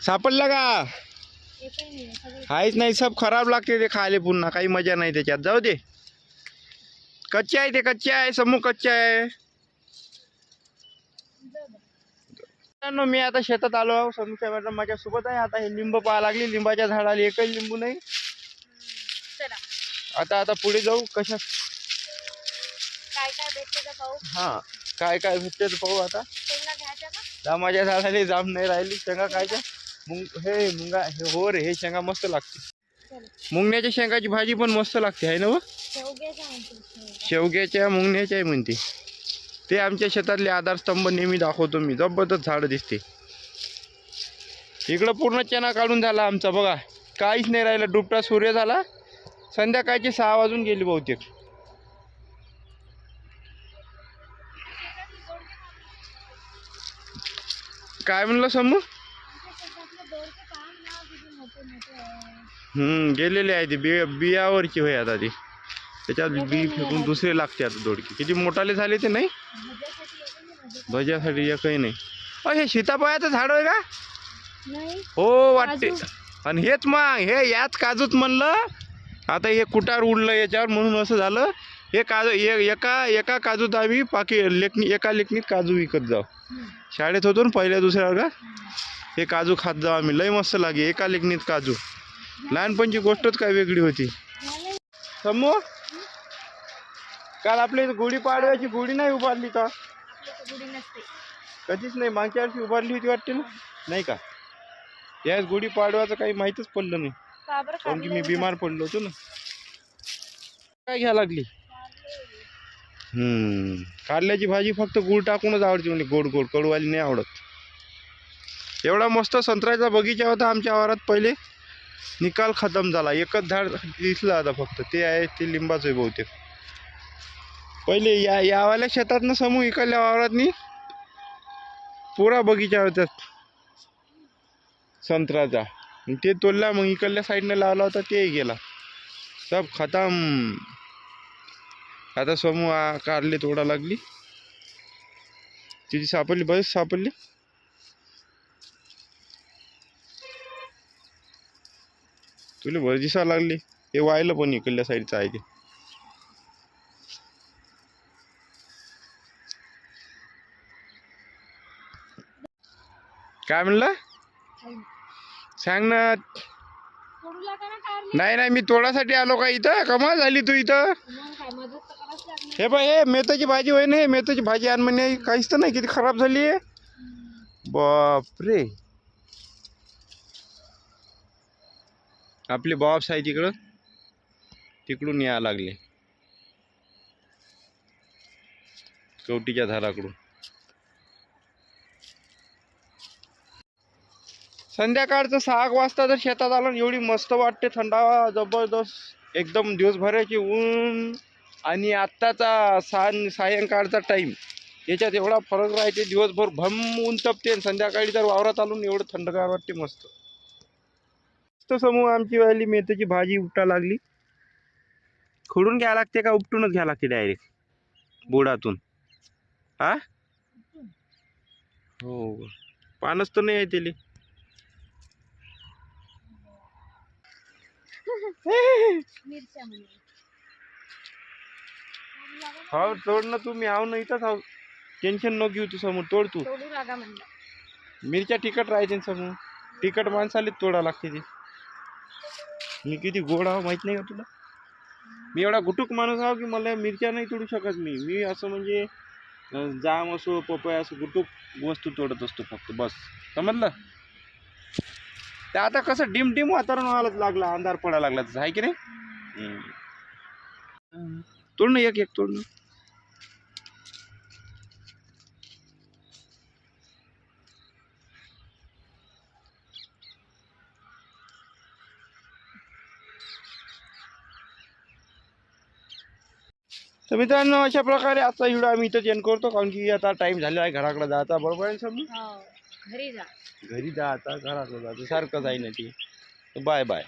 सापडला का? काहीच नाही, सब खराब लागते ते खायला, पुन्हा काही मजा नाही त्याच्यात. जाऊ दे, कच्चे आहे ते, कच्चे आहे समूह, कच्चे आहे. मी आता शेतात आलो, समूच्या मॅडम माझ्या सोबत आहे. आता हे लिंब पाहा लागली, लिंबाच्या झाडाला एकही लिंबू नाही. आता आता पुढे जाऊ, कशा काय काय भेटते पाहू. हा, काय काय भेटते पाहू. आता जामाच्या झाडाला जाम नाही राहिली, शेंगा खायच्या. हे मुंगा, हे हो रे, हे शेंगा मस्त लागते. मुंगण्याच्या शेंगाची भाजी पण मस्त लागते आहे ना व? शेवग्याच्या मुंगण्याच्या म्हणते ते. आमच्या शेतातले आधारस्तंभ नेहमी दाखवतो मी, जबरदस्त झाड दिसते. इकडं पूर्ण चना काढून झाला आमचा बघा, काहीच नाही राहिलं. डुबटा सूर्य झाला, संध्याकाळचे 6 वाजून गेली बहुतेक. काय म्हणलं समू? गेलेले आहे ते, बियावरची होय आता ती. त्याच्यात बी फेकून दुसरे लागते आता दोडके. किती मोठाले झाले ते नाही, भज्यासाठी एकही नाही. हे सीताफळाचं झाड आहे का? हो वाटते. आणि हेच मग हे याच काजूत म्हणलं. आता हे कुटार उडलं याच्यावर म्हणून असं झालं. हे काजू एका काजूत आम्ही एका लेखनीत काजू विकत जाऊ. शाळेत होतो ना पहिल्या दुसऱ्या वर्गात, हे काजू खात जाऊ आम्ही. लय मस्त लागे एका लेखनीत काजू. लहानपणची गोष्टच काय वेगळी होती. समूह, काल आपल्या गुढी पाडव्याची गुढी नाही उभारली का? कधीच नाही, मागच्या वर्षी उभारली होती वाटते ना, नाही का? याच गुढी पाडव्याचं काही माहीतच पडलं नाही, कारण की मी बिमार पडलो होतो ना. काय घ्या लागली? कारल्याची भाजी फक्त गुळ टाकूनच आवडते, म्हणजे गोड गोड, कडूवाली नाही आवडत. एवढा मस्त संत्र्याचा बगीचा होता आमच्या वावरात पहिले, निकाल खतम झाला. एकच झाड दिसलं आता फक्त, ते आहे ते लिंबाचं आहे बहुतेक. पहिले यावाल्या शेतात ना समूह, इकडल्या वावरातनी पुरा बगीचा होता संत्र्याचा. ते तोडला, मग इकडल्या साईडने लावला होता ते गेला, सब खतम. आता समूह कारले तोडा लागली. तिची सापडली, बस सापडली. तुला भर दिसा लागली. हे वाहिलं पण इकडल्या साईडचं आहे ते. काय म्हणलं? सांग ना. नाही, मी तोडासाठी आलो का इथं? कमाल झाली तू इथं. हे बाय, हे मेथीची भाजी होय ना, हे मेथीची भाजी आण म्हणे. काहीच तर नाही, किती खराब झाली आहे. बापरे, आपले बॉब्स आहे तिकडं, तिकडून यायला लागले कवटीच्या झाडाकडून. संध्याकाळचं 6 वाजता जर शेतात आलो, एवढी मस्त वाटते, थंडावा जबरदस्त एकदम. दिवसभराची ऊन आणि आत्ताचा सायंकाळचा टाईम, याच्यात एवढा फरक राहते. दिवसभर भम ऊन तपते, आणि संध्याकाळी जर वावरात आलो एवढं थंडगार वाटते, मस्त. तो समूह आमची वाली मेथीची भाजी उपटा लागली. खोडून घ्यायला लागते का उपटूनच घ्यायला लागते डायरेक्ट बुडातून? हा, हो, पानच तर नाही आहे त्याला. हो, तोड ना तुम्ही, आव ना इथंच आहो, टेन्शन नको घेऊ तू. समोर तोड तू. मिरच्या तिखट राहायचे समूह, तिखट माणसाला तोडा लागते ती. मी किती गोड आहो माहित नाही का तुला? मी एवढा गुटुक माणूस आहो की मला मिरच्या नाही तोडू शकत. मी असं म्हणजे जाम असो, पपया असो, गुटुक वस्तू तोडत असतो फक्त, बस. समजलं? ते आता कसं डिम वातावरण व्हायला लागलं, अंधार पडायला लागला तसं, आहे की नाही? तोड ना, एक तोड ना. तर मित्रांनो, अशा प्रकारे आजचा व्हिडिओ आम्ही इथंच एंड करतो, कारण की आता टाइम झालेला आहे घराकडे जायचा. बरोबर आहे समजून? घरी जा आता घराकडे जायचं, सारखं जाईन ती. Bye bye.